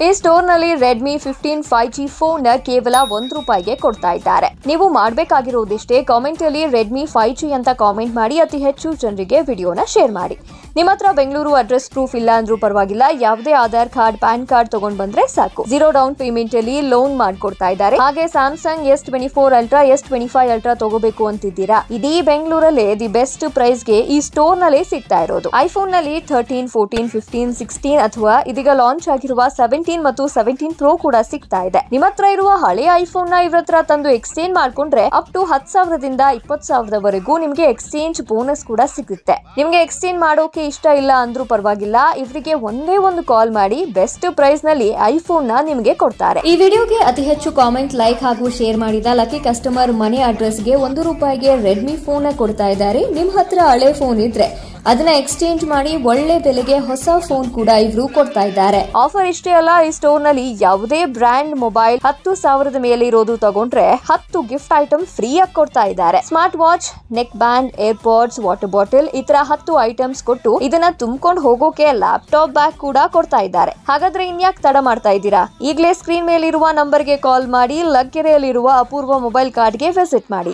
ಈ ಸ್ಟೋರ್ ನಲ್ಲಿ Redmi 15 5G phone ನ ಕೇವಲ ₹1 ಕೊಡ್ತಾ ಇದ್ದಾರೆ. ನೀವು ಮಾಡಬೇಕಾಗಿರೋದಿಷ್ಟೇ, ಕಾಮೆಂಟ್ ಅಲ್ಲಿ ರೆಡ್ಮಿ 5G ಅಂತ ಕಾಮೆಂಟ್ ಮಾಡಿ ಅತಿ ಹೆಚ್ಚು ಜನರಿಗೆ ವಿಡಿಯೋನ ಶೇರ್ ಮಾಡಿ. ನಿಮ್ಮ ಹತ್ರ ಬೆಂಗಳೂರು ಅಡ್ರೆಸ್ ಪ್ರೂಫ್ ಇಲ್ಲ ಅಂದ್ರೂ ಪರವಾಗಿಲ್ಲ, ಯಾವುದೇ ಆಧಾರ್ ಕಾರ್ಡ್, ಪ್ಯಾನ್ ಕಾರ್ಡ್ ತಗೊಂಡ್ ಬಂದ್ರೆ ಸಾಕು. 0 ಡೌನ್ ಪೇಮೆಂಟ್ ಅಲ್ಲಿ ಲೋನ್ ಮಾಡ್ಕೊಡ್ತಾ ಇದ್ದಾರೆ. ಹಾಗೆ Samsung S24 ultra, S25 ultra ತಗೋಬೇಕು ಅಂತಿದ್ದೀರಾ, ಇಡೀ ಬೆಂಗಳೂರಲ್ಲೇ ದಿ ಬೆಸ್ಟ್ ಪ್ರೈಸ್ ಗೆ ಈ ಸ್ಟೋರ್ ನಲ್ಲಿ ಸಿಗ್ತಾ ಇರೋದು. ಐಫೋನ್ ನಲ್ಲಿ 13, 14, 15, 16 ಅಥವಾ ಇದೀಗ ಲಾಂಚ್ ಆಗಿರುವ 17 ಮತ್ತು 17 Pro ಕೂಡ ಸಿಗ್ತಾ ಇದೆ. ನಿಮ್ಮ ಹತ್ರ ಇರುವ ಹಳೆ ಐಫೋನ್ ನ ಇವ್ರ ಹತ್ರ ತಂದು ಎಕ್ಸ್ಚೇಂಜ್ ಮಾಡ್ಕೊಂಡ್ರೆ ಅಪ್ ಟು 10,000ದಿಂದ 20,000ವರೆಗೂ ನಿಮ್ಗೆ ಎಕ್ಸ್ಚೇಂಜ್ ಬೋನಸ್ ಕೂಡ ಸಿಗುತ್ತೆ. ನಿಮ್ಗೆ ಎಕ್ಸ್ಚೇಂಜ್ ಮಾಡೋಕೆ ಇಷ್ಟ ಇಲ್ಲ ಅಂದ್ರೂ ಪರವಾಗಿಲ್ಲ, ಇವರಿಗೆ ಒಂದೇ ಒಂದು ಕಾಲ್ ಮಾಡಿ ಬೆಸ್ಟ್ ಪ್ರೈಸ್ ನಲ್ಲಿ ಐಫೋನ್ ನ ನಿಮ್ಗೆ ಕೊಡ್ತಾರೆ. ಈ ವಿಡಿಯೋಗೆ ಅತಿ ಹೆಚ್ಚು ಕಾಮೆಂಟ್, ಲೈಕ್ ಹಾಗೂ ಶೇರ್ ಮಾಡಿದ ಲಕ್ಕಿ ಕಸ್ಟಮರ್ ಮನೆ ಅಡ್ರೆಸ್ ಗೆ ₹1 ರೆಡ್ಮಿ ಫೋನ್ ಕೊಡ್ತಾ ಇದ್ದಾರೆ. ನಿಮ್ ಹತ್ರ ಹಳೆ ಫೋನ್ ಇದ್ರೆ ಅದನ್ನ ಎಕ್ಸ್ಚೇಂಜ್ ಮಾಡಿ ಒಳ್ಳೆ ಬೆಲೆಗೆ ಹೊಸ ಫೋನ್ ಕೂಡ ಇವರು ಕೊಡ್ತಾ ಇದ್ದಾರೆ. ಆಫರ್ ಇಷ್ಟೇ ಅಲ್ಲ, ಈ ಸ್ಟೋರ್ ನಲ್ಲಿ ಯಾವುದೇ ಬ್ರಾಂಡ್ ಮೊಬೈಲ್ 10,000 ಮೇಲೆ ಇರೋದು ತಗೊಂಡ್ರೆ 10 ಗಿಫ್ಟ್ ಐಟಮ್ ಫ್ರೀ ಆಗಿ ಕೊಡ್ತಾ ಇದ್ದಾರೆ. Smart watch, neck band, AirPods, water bottle, ಈ ತರ 10 ಐಟಮ್ಸ್ ಕೊಟ್ಟು ಇದನ್ನ ತುಂಬಿಕೊಂಡು ಹೋಗೋಕೆ ಲ್ಯಾಪ್ಟಾಪ್ ಬ್ಯಾಗ್ ಕೂಡ ಕೊಡ್ತಾ ಇದ್ದಾರೆ. ಹಾಗಾದ್ರೆ ಇನ್ಯಾಕ್ ತಡ ಮಾಡ್ತಾ ಇದ್ದೀರಾ? ಈಗಲೇ ಸ್ಕ್ರೀನ್ ಮೇಲಿರುವ ನಂಬರ್ಗೆ ಕಾಲ್ ಮಾಡಿ ಲಗ್ಗೆರೆಯಲ್ಲಿರುವ ಅಪೂರ್ವ ಮೊಬೈಲ್ ಕಾರ್ಡ್ಗೆ ವಿಸಿಟ್ ಮಾಡಿ.